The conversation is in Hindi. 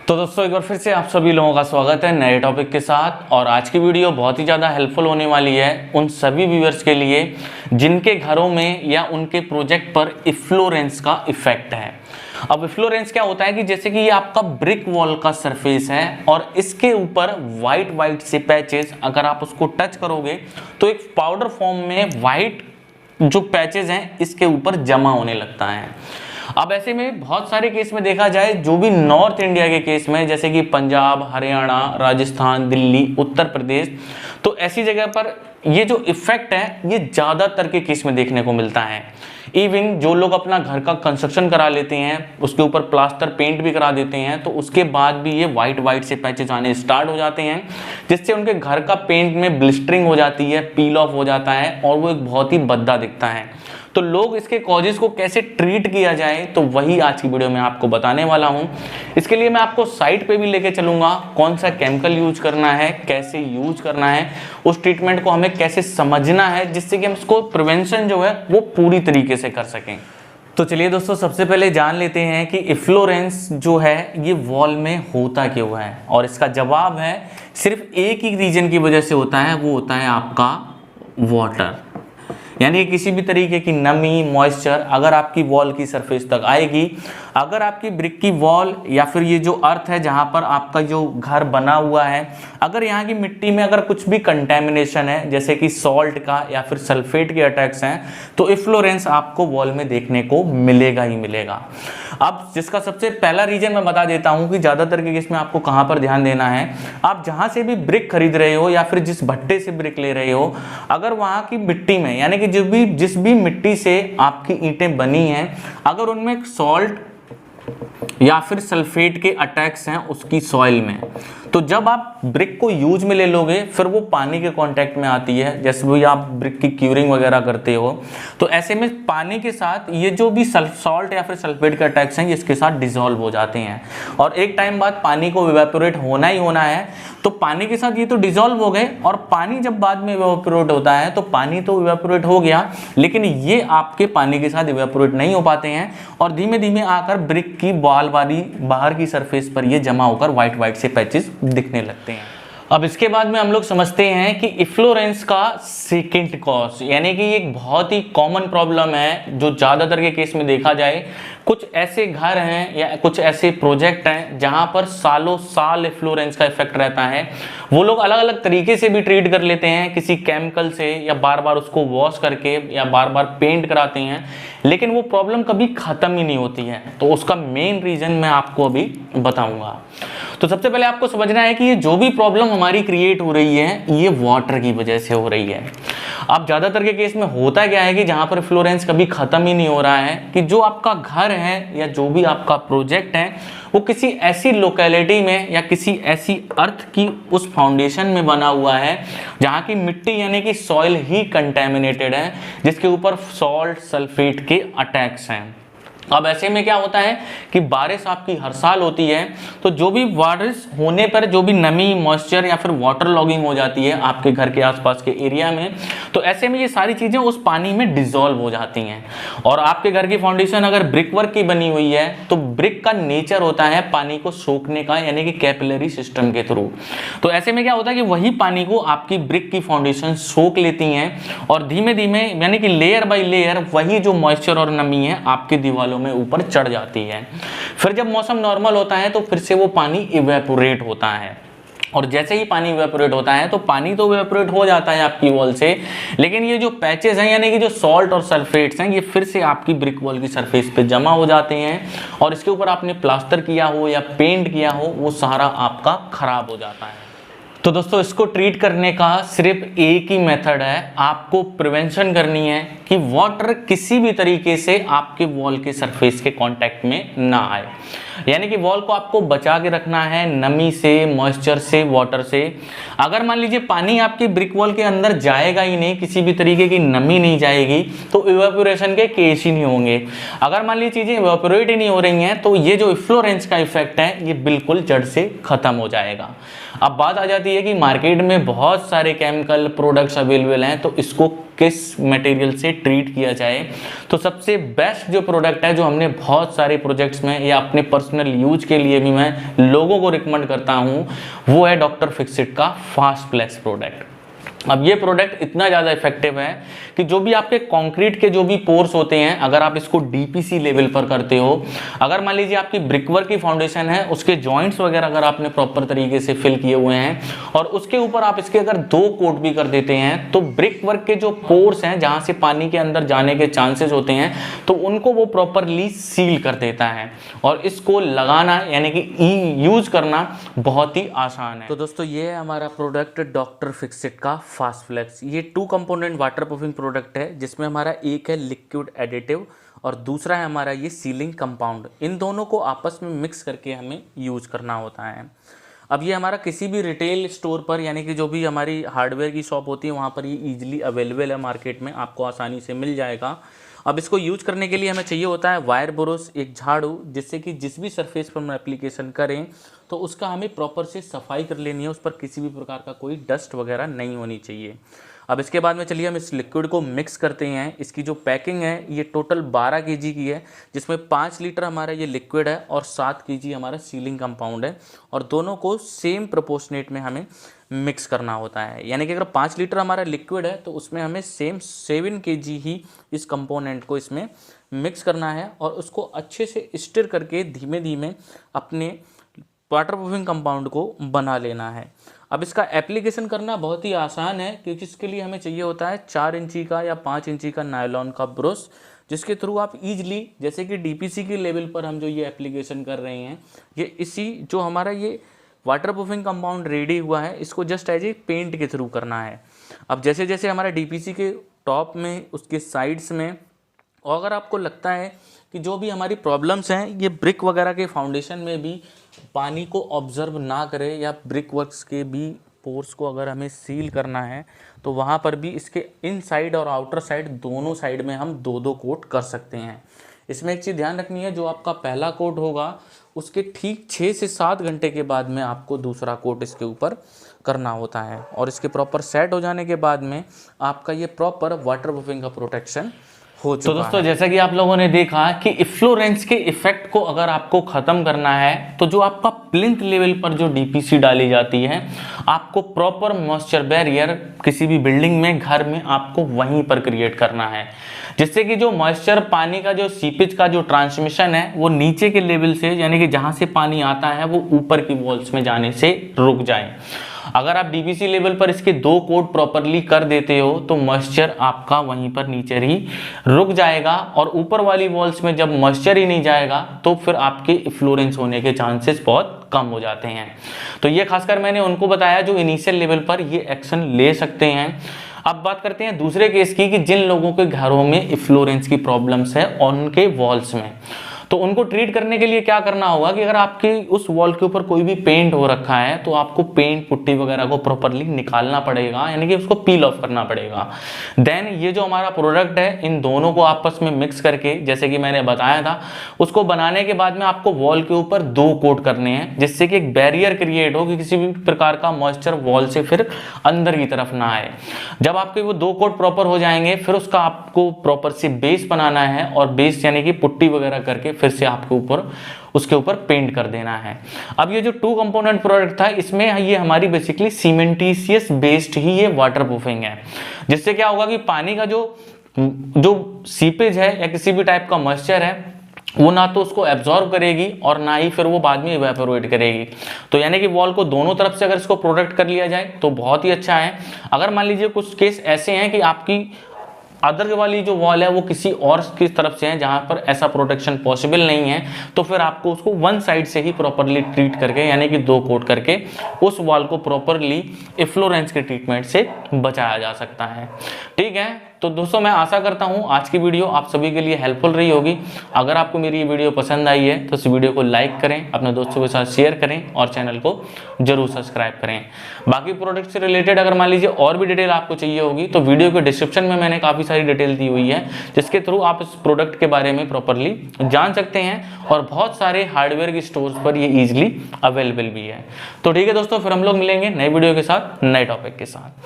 तो दोस्तों एक बार फिर से आप सभी लोगों का स्वागत है नए टॉपिक के साथ। और आज की वीडियो बहुत ही ज़्यादा हेल्पफुल होने वाली है उन सभी व्यूअर्स के लिए जिनके घरों में या उनके प्रोजेक्ट पर इफ्लोरेंस का इफेक्ट है। अब इफ्लोरेंस क्या होता है कि जैसे कि ये आपका ब्रिक वॉल का सरफेस है और इसके ऊपर वाइट से पैचेस, अगर आप उसको टच करोगे तो एक पाउडर फॉर्म में वाइट जो पैचेस हैं इसके ऊपर जमा होने लगता है। अब ऐसे में बहुत सारे केस में देखा जाए, जो भी नॉर्थ इंडिया के केस में जैसे कि पंजाब, हरियाणा, राजस्थान, दिल्ली, उत्तर प्रदेश, तो ऐसी जगह पर ये जो इफेक्ट है ये ज़्यादातर के केस में देखने को मिलता है। इवन जो लोग अपना घर का कंस्ट्रक्शन करा लेते हैं, उसके ऊपर प्लास्टर पेंट भी करा देते हैं, तो उसके बाद भी ये वाइट से पैचेस आने स्टार्ट हो जाते हैं, जिससे उनके घर का पेंट में ब्लिस्टरिंग हो जाती है, पील ऑफ हो जाता है और वो एक बहुत ही भद्दा दिखता है। तो लोग इसके कॉजेस को कैसे ट्रीट किया जाए, तो वही आज की वीडियो में आपको बताने वाला हूं। इसके लिए मैं आपको साइट पे भी लेके चलूंगा, कौन सा केमिकल यूज करना है, कैसे यूज करना है, उस ट्रीटमेंट को हमें कैसे समझना है, जिससे कि हम इसको प्रिवेंशन जो है वो पूरी तरीके से कर सकें। तो चलिए दोस्तों, सबसे पहले जान लेते हैं कि इफ्लोरेंस जो है ये वॉल में होता क्यों है। और इसका जवाब है सिर्फ एक ही रीजन की वजह से होता है, वो होता है आपका वाटर। यानी किसी भी तरीके की नमी, मॉइस्चर अगर आपकी वॉल की सरफेस तक आएगी, अगर आपकी ब्रिक की वॉल या फिर ये जो अर्थ है जहाँ पर आपका जो घर बना हुआ है, अगर यहाँ की मिट्टी में अगर कुछ भी कंटेमिनेशन है, जैसे कि सॉल्ट का या फिर सल्फेट के अटैक्स हैं, तो इफ्लोरेंस आपको वॉल में देखने को मिलेगा ही मिलेगा। अब जिसका सबसे पहला रीजन मैं बता देता हूँ कि ज़्यादातर के केस में आपको कहाँ पर ध्यान देना है। आप जहाँ से भी ब्रिक खरीद रहे हो या फिर जिस भट्टे से ब्रिक ले रहे हो, अगर वहाँ की मिट्टी में, यानी कि जिस भी मिट्टी से आपकी ईंटें बनी हैं, अगर उनमें सॉल्ट या फिर सल्फेट के अटैक्स हैं उसकी सॉइल में, तो जब आप ब्रिक को यूज में ले लोगे फिर वो पानी के कांटेक्ट में आती है। जैसे भी आप ब्रिक की क्यूरिंग वगैरह करते हो, तो ऐसे में पानी के साथ ये जो भी सॉल्ट या फिर सल्फेट के अटैक्स हैं इसके साथ डिसॉल्व हो जाते हैं और एक टाइम बाद पानी को इवेपोरेट होना ही होना है। तो पानी के साथ ये तो डिसॉल्व हो गए, और पानी जब बाद में इवेपोरेट होता है तो पानी तो इवेपोरेट हो गया, लेकिन ये आपके पानी के साथ इवेपोरेट नहीं हो पाते हैं और धीमे धीमे आकर ब्रिक की वॉल वाली बाहर की सरफेस पर ये जमा होकर वाइट से पैचेस दिखने लगते हैं। अब इसके बाद में हम लोग समझते हैं कि इफ्लोरेंस का सेकेंड कॉज, यानी कि एक बहुत ही कॉमन प्रॉब्लम है जो ज़्यादातर के केस में देखा जाए। कुछ ऐसे घर हैं या कुछ ऐसे प्रोजेक्ट हैं जहां पर सालों साल इफ्लोरेंस का इफेक्ट रहता है। वो लोग अलग अलग तरीके से भी ट्रीट कर लेते हैं, किसी केमिकल से या बार बार उसको वॉश करके या बार बार पेंट कराते हैं, लेकिन वो प्रॉब्लम कभी ख़त्म ही नहीं होती है। तो उसका मेन रीज़न मैं आपको अभी बताऊंगा। तो सबसे पहले आपको समझना है कि ये जो भी प्रॉब्लम हमारी क्रिएट हो रही है ये वाटर की वजह से हो रही है। अब ज़्यादातर के केस में होता क्या है कि जहाँ पर इफ्लोरेंस कभी ख़त्म ही नहीं हो रहा है, कि जो आपका घर है या जो भी आपका प्रोजेक्ट है वो किसी ऐसी लोकेलिटी में या किसी ऐसी अर्थ की उस फाउंडेशन में बना हुआ है जहाँ की मिट्टी यानी कि सॉइल ही कंटेमिनेटेड है, जिसके ऊपर सॉल्ट सल्फेट के अटैक्स हैं। अब ऐसे में क्या होता है कि बारिश आपकी हर साल होती है, तो जो भी बारिश होने पर जो भी नमी, मॉइस्चर या फिर वाटर लॉगिंग हो जाती है आपके घर के आसपास के एरिया में, तो ऐसे में ये सारी चीज़ें उस पानी में डिसॉल्व हो जाती हैं। और आपके घर की फाउंडेशन अगर ब्रिक वर्क की बनी हुई है तो ब्रिक का नेचर होता है पानी को सोखने का, यानी कि कैपिलरी सिस्टम के थ्रू। तो ऐसे में क्या होता है कि वही पानी को आपकी ब्रिक की फाउंडेशन सोख लेती हैं और धीमे धीमे यानी कि लेयर बाय लेयर वही जो मॉइस्चर और नमी है आपकी दीवारों में ऊपर चढ़ जाती है। फिर जब मौसम नॉर्मल होता है तो फिर से वो पानी इवेपोरेट होता है, और जैसे ही पानी इवेपोरेट होता है तो पानी तो इवेपोरेट हो जाता है आपकी वॉल से, लेकिन ये जो पैचेस हैं यानी कि जो सॉल्ट और सल्फेट्स हैं ये फिर से आपकी ब्रिक वॉल की सरफेस पे जमा हो जाते हैं और इसके ऊपर आपने प्लास्टर किया हो या पेंट किया हो वो सारा आपका खराब हो जाता है। तो दोस्तों, इसको ट्रीट करने का सिर्फ एक ही मेथड है, आपको प्रिवेंशन करनी है कि वाटर किसी भी तरीके से आपके वॉल के सरफेस के कांटेक्ट में ना आए। यानी कि वॉल को आपको बचा के रखना है नमी से, मॉइस्चर से, वाटर से। अगर मान लीजिए पानी आपकी ब्रिक वॉल के अंदर जाएगा ही नहीं, किसी भी तरीके की नमी नहीं जाएगी, तो इवेपोरेशन के केस ही नहीं होंगे। अगर मान लीजिए चीज़ें इवेपोरेट ही नहीं हो रही हैं तो ये जो इफ्लोरेंस का इफेक्ट है ये बिल्कुल जड़ से खत्म हो जाएगा। अब बात आ जाती ये कि मार्केट में बहुत सारे केमिकल प्रोडक्ट्स अवेलेबल हैं, तो इसको किस मटेरियल से ट्रीट किया जाए। तो सबसे बेस्ट जो प्रोडक्ट है, जो हमने बहुत सारे प्रोजेक्ट्स में या अपने पर्सनल यूज के लिए भी मैं लोगों को रिकमेंड करता हूं, वो है डॉक्टर फिक्सिट का फास्ट फ्लेक्स प्रोडक्ट। अब ये प्रोडक्ट इतना ज़्यादा इफेक्टिव है कि जो भी आपके कंक्रीट के जो भी पोर्स होते हैं, अगर आप इसको डीपीसी लेवल पर करते हो, अगर मान लीजिए आपकी ब्रिकवर्क की फाउंडेशन है, उसके जॉइंट्स वगैरह अगर आपने प्रॉपर तरीके से फिल किए हुए हैं और उसके ऊपर आप इसके अगर 2 कोट भी कर देते हैं, तो ब्रिकवर्क के जो पोर्स हैं जहाँ से पानी के अंदर जाने के चांसेस होते हैं, तो उनको वो प्रॉपरली सील कर देता है और इसको लगाना यानी कि यूज करना बहुत ही आसान है। तो दोस्तों ये है हमारा प्रोडक्ट डॉक्टर फिक्सिट का फास्ट फ्लेक्स। ये 2 कंपोनेंट वाटर प्रूफिंग प्रोडक्ट है, जिसमें हमारा एक है लिक्विड एडिटिव और दूसरा है हमारा ये सीलिंग कंपाउंड। इन दोनों को आपस में मिक्स करके हमें यूज करना होता है। अब ये हमारा किसी भी रिटेल स्टोर पर यानी कि जो भी हमारी हार्डवेयर की शॉप होती है, वहाँ पर ये ईजिली अवेलेबल है, मार्केट में आपको आसानी से मिल जाएगा। अब इसको यूज करने के लिए हमें चाहिए होता है वायर ब्रश, एक झाड़ू, जिससे कि जिस भी सरफेस पर हम एप्लीकेशन करें तो उसका हमें प्रॉपर से सफाई कर लेनी है, उस पर किसी भी प्रकार का कोई डस्ट वगैरह नहीं होनी चाहिए। अब इसके बाद में चलिए हम इस लिक्विड को मिक्स करते हैं। इसकी जो पैकिंग है ये टोटल 12 केजी की है, जिसमें 5 लीटर हमारा ये लिक्विड है और 7 केजी हमारा सीलिंग कंपाउंड है, और दोनों को सेम प्रोपोर्शनेट में हमें मिक्स करना होता है। यानी कि अगर 5 लीटर हमारा लिक्विड है तो उसमें हमें सेम 7 केजी ही इस कंपोनेंट को इसमें मिक्स करना है और उसको अच्छे से स्टिर करके धीमे धीमे अपने वाटर प्रूफिंग कंपाउंड को बना लेना है। अब इसका एप्लीकेशन करना बहुत ही आसान है, क्योंकि इसके लिए हमें चाहिए होता है 4 इंची का या 5 इंची का नायलॉन का ब्रश, जिसके थ्रू आप इजीली, जैसे कि डीपीसी की लेवल पर हम जो ये एप्लीकेशन कर रहे हैं, ये इसी जो हमारा ये वाटर प्रूफिंग कंपाउंड रेडी हुआ है, इसको जस्ट एज ए पेंट के थ्रू करना है। अब जैसे जैसे हमारा डीपीसी के टॉप में, उसके साइड्स में, और अगर आपको लगता है कि जो भी हमारी प्रॉब्लम्स हैं ये ब्रिक वगैरह के फाउंडेशन में भी पानी को ऑब्जर्व ना करे, या ब्रिक वर्क्स के भी पोर्स को अगर हमें सील करना है, तो वहाँ पर भी इसके इन साइड और आउटर साइड दोनों साइड में हम 2-2 कोट कर सकते हैं। इसमें एक चीज़ ध्यान रखनी है, जो आपका पहला कोट होगा उसके ठीक 6 से 7 घंटे के बाद में आपको दूसरा कोट इसके ऊपर करना होता है, और इसके प्रॉपर सेट हो जाने के बाद में आपका ये प्रॉपर वाटर प्रूफिंग का प्रोटेक्शन हो चुका है। तो दोस्तों जैसा कि आप लोगों ने देखा कि इफ्लोरेंस के इफेक्ट को अगर आपको खत्म करना है, तो जो आपका प्लिंथ लेवल पर जो डीपीसी डाली जाती है, आपको प्रॉपर मॉइस्चर बैरियर किसी भी बिल्डिंग में, घर में आपको वहीं पर क्रिएट करना है, जिससे कि जो मॉइस्चर, पानी का जो सीपेज का जो ट्रांसमिशन है वो नीचे के लेवल से, यानी कि जहां से पानी आता है वो ऊपर की वॉल्स में जाने से रुक जाए। अगर आप डीपीसी लेवल पर इसके 2 कोट प्रॉपरली कर देते हो तो मॉइस्चर आपका वहीं पर नीचे ही रुक जाएगा, और ऊपर वाली वॉल्स में जब मॉइस्चर ही नहीं जाएगा तो फिर आपके इफ्लोरेंस होने के चांसेस बहुत कम हो जाते हैं। तो ये खासकर मैंने उनको बताया जो इनिशियल लेवल पर ये एक्शन ले सकते हैं। अब बात करते हैं दूसरे केस की, कि जिन लोगों के घरों में इफ्लोरेंस की प्रॉब्लम्स है उनके वॉल्स में, तो उनको ट्रीट करने के लिए क्या करना होगा कि अगर आपकी उस वॉल के ऊपर कोई भी पेंट हो रखा है तो आपको पेंट पुट्टी वगैरह को प्रॉपरली निकालना पड़ेगा, यानी कि उसको पील ऑफ करना पड़ेगा। देन ये जो हमारा प्रोडक्ट है, इन दोनों को आपस में मिक्स करके, जैसे कि मैंने बताया था, उसको बनाने के बाद में आपको वॉल के ऊपर 2 कोट करने हैं, जिससे कि एक बैरियर क्रिएट हो कि किसी भी प्रकार का मॉइस्चर वॉल से फिर अंदर की तरफ ना आए। जब आपके वो 2 कोट प्रॉपर हो जाएंगे, फिर उसका आपको प्रॉपर से बेस बनाना है, और बेस यानी कि पुट्टी वगैरह करके फिर से आपके ऊपर उसके ऊपर पेंट कर देना है। अब ये जो 2 कंपोनेंट प्रोडक्ट था, इसमें ये हमारी बेसिकली सीमेंटीशियस बेस्ड ही ये वाटर प्रूफिंग है, जिससे क्या होगा कि पानी का जो सीपेज है या किसी भी टाइप का मॉइस्चर है, वो ना तो उसको एब्जॉर्ब करेगी और ना ही फिर वो बाद में इवेपोरेट करेगी। तो यानी कि वॉल को दोनों तरफ से अगर इसको प्रोटेक्ट कर लिया जाए तो बहुत ही अच्छा है। अगर मान लीजिए कुछ केस ऐसे हैं कि आपकी अदर वाली जो वॉल है वो किसी और की तरफ से है जहां पर ऐसा प्रोटेक्शन पॉसिबल नहीं है, तो फिर आपको उसको वन साइड से ही प्रॉपरली ट्रीट करके, यानी कि 2 कोट करके उस वॉल को प्रॉपरली इफ्लोरेंस के ट्रीटमेंट से बचाया जा सकता है। ठीक है, तो दोस्तों मैं आशा करता हूँ आज की वीडियो आप सभी के लिए हेल्पफुल रही होगी। अगर आपको मेरी ये वीडियो पसंद आई है तो इस वीडियो को लाइक करें, अपने दोस्तों के साथ शेयर करें और चैनल को जरूर सब्सक्राइब करें। बाकी प्रोडक्ट से रिलेटेड अगर मान लीजिए और भी डिटेल आपको चाहिए होगी तो वीडियो के डिस्क्रिप्शन में मैंने काफ़ी सारी डिटेल दी हुई है, जिसके थ्रू आप इस प्रोडक्ट के बारे में प्रॉपरली जान सकते हैं और बहुत सारे हार्डवेयर के स्टोर्स पर ये ईजिली अवेलेबल भी है। तो ठीक है दोस्तों, फिर हम लोग मिलेंगे नए वीडियो के साथ, नए टॉपिक के साथ।